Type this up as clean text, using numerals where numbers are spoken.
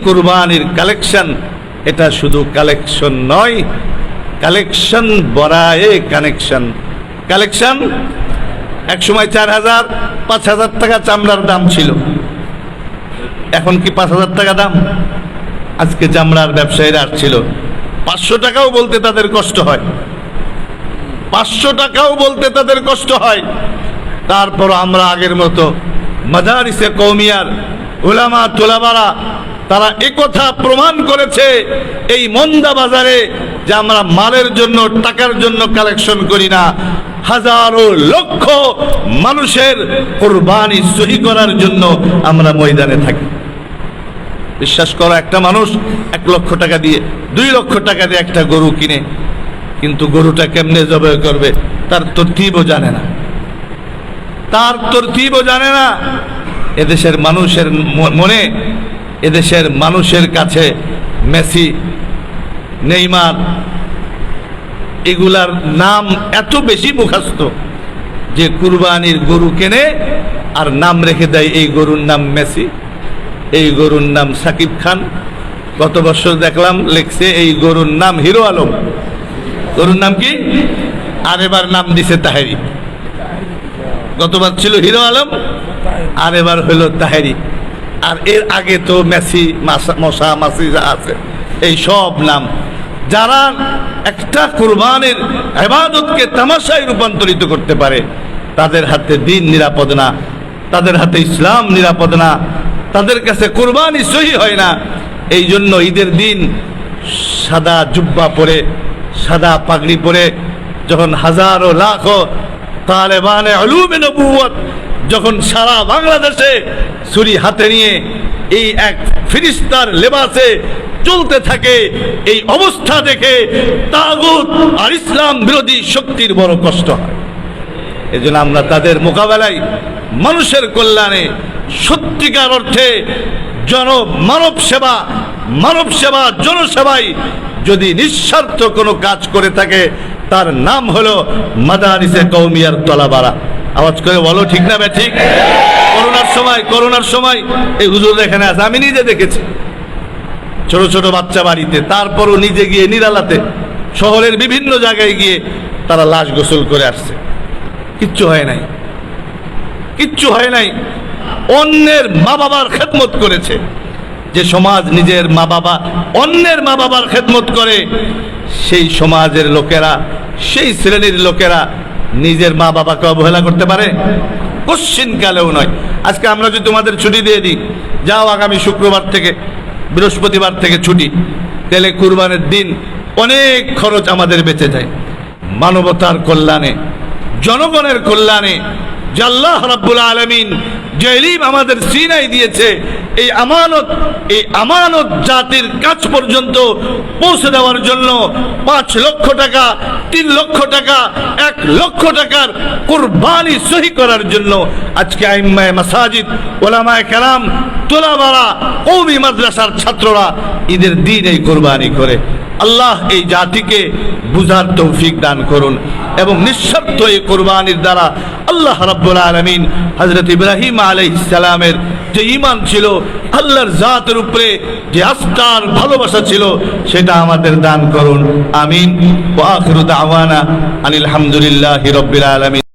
কুরবানির কালেকশন, এটা শুধু কালেকশন নয়, কালেকশন বরায়ে কানেকশন। কালেকশন এক সময় 4,000 5,000 টাকা চামড়ার দাম ছিল, এখন কি 5,000 টাকা দাম? আজকে চামড়ার ব্যবসায়ীরা আসছিল, 500 টাকাও বলতে তাদের কষ্ট হয়, 500 টাকাও বলতে তাদের কষ্ট হয়। তারপর আমরা আগের মতো মাদারিসে কওমিয়ার উলামা তোলাবারা তারা একথা প্রমাণ করেছে এই মন্দা বাজারে যে আমরা মালের জন্য টাকার জন্য কালেকশন করি না, হাজারো লক্ষ মানুষের কুরবানি সহি করার জন্য আমরা ময়দানে থাকি। বিশ্বাস করো, একটা মানুষ 1 লক্ষ টাকা দিয়ে 2 লক্ষ টাকা দিয়ে একটা গরু কিনে, কিন্তু গরুটা কেমনে জবাই করবে তার তরতিবও জানে না, তার তরতিবও জানে না। এদেশের মানুষের মনে, এদেশের মানুষের কাছে মেসি, নেইমার এগুলার নাম এত বেশি মুখস্থ যে কুরবানির গরু কেনে আর নাম রেখে দেয় এই গরুর নাম মেসি, এই গরুর নাম সাকিব খান। গত বছর দেখলাম লেখছে এই গরুর নাম হিরো আলম। গরুর নাম কি? আর এবার নাম দিছে তাহেরি। গতবার ছিল হিরো আলম, আর এবার হইল তাহেরি। আর এর আগে তো মেসি, মশা, মাসি যা আছে এই সব নাম। যারা একটা কুরবানির ইবাদতকে তামাশায় রূপান্তরিত করতে পারে তাদের হাতে দিন নিরাপদ না, তাদের হাতে ইসলাম নিরাপদ না, তাদের কাছে কুরবানি সহি হয় না। এই জন্য ঈদের দিন সাদা জুব্বা পরে, সাদা পাগড়ি পরে যখন হাজারো লাখো তালেবানে উলুমে নবুয়ত যখন সারা বাংলাদেশে ছুরি হাতে নিয়ে এই এক ফিরিস্তার লেবাসে চলতে থাকে, এই অবস্থা দেখে তাগুত আর ইসলাম বিরোধী শক্তির বড় কষ্ট হয়। এজন্য আমরা তাদের মোকাবেলায় মানুষের কল্যাণে সত্যিকার অর্থে মানব সেবা জনসেবায় যদি নিঃস্বার্থ কোনো কাজ করে থাকে তার নাম হলো মাদারিসে কওমিয়ার তলাবারা। আওয়াজ করে বলো ঠিক না ঠিক? করোনার সময় এই হুজুর এখানে আছে, আমি নিজে দেখেছি ছোট ছোট বাচ্চা বাড়িতে, তারপরও নিজে গিয়ে নিরালাতে শহরের বিভিন্ন জায়গায় গিয়ে তারা লাশ গোসল করে আসছে, কিচ্ছু হয় নাই, কিচ্ছু হয় নাই। অন্যের মা বাবার খেদমত করেছে। যে সমাজ নিজের মা বাবা, অন্যের মা বাবার খেদমত করে, সেই সমাজের লোকেরা, সেই শ্রেণীর লোকেরা নিজের মা বাবাকে অবহেলা করতে পারে? কোশ্চিন কালেও নয়। আজকে আমরা যদি তোমাদের ছুটি দিয়ে দিই, যাও আগামী শুক্রবার থেকে বৃহস্পতিবার থেকে ছুটি, তাহলে কুরবানের দিন অনেক খরচ আমাদের বেঁচে যায়। মানবতার কল্যাণে, জনগণের কল্যাণে যে আল্লাহ রাব্বুল আলামিন যে ইলম আমাদের সিনায় দিয়েছে, এই আমানত জাতির কাছ পর্যন্ত পৌঁছে দেওয়ার জন্য 5 লক্ষ টাকা, 3 লক্ষ টাকা, 1 লক্ষ টাকার কুরবানি সহি করার জন্য আজকে আইম্মায়ে মাসাজিদ, ওলামায়ে কেরাম, তোলাবারা, কওমি মাদ্রাসার ছাত্ররা ঈদের দিন এই কুরবানি করে। আল্লাহ এই জাতিকে বুঝার তৌফিক দান করুন এবং নিঃস্বার্থ এই কুরবানির দ্বারা আল্লাহ রাব্বুল আলামিন হযরত ইব্রাহিম আলাইহিস সালামের যে ঈমান ছিল, আল্লাহর জাতের উপরে যে আস্থার ভালোবাসা ছিল, সেটা আমাদের দান করুন। আমিন। ওয়া আখিরু দাওয়ানা আনিল হামদুলিল্লাহি রাব্বিল আলামিন।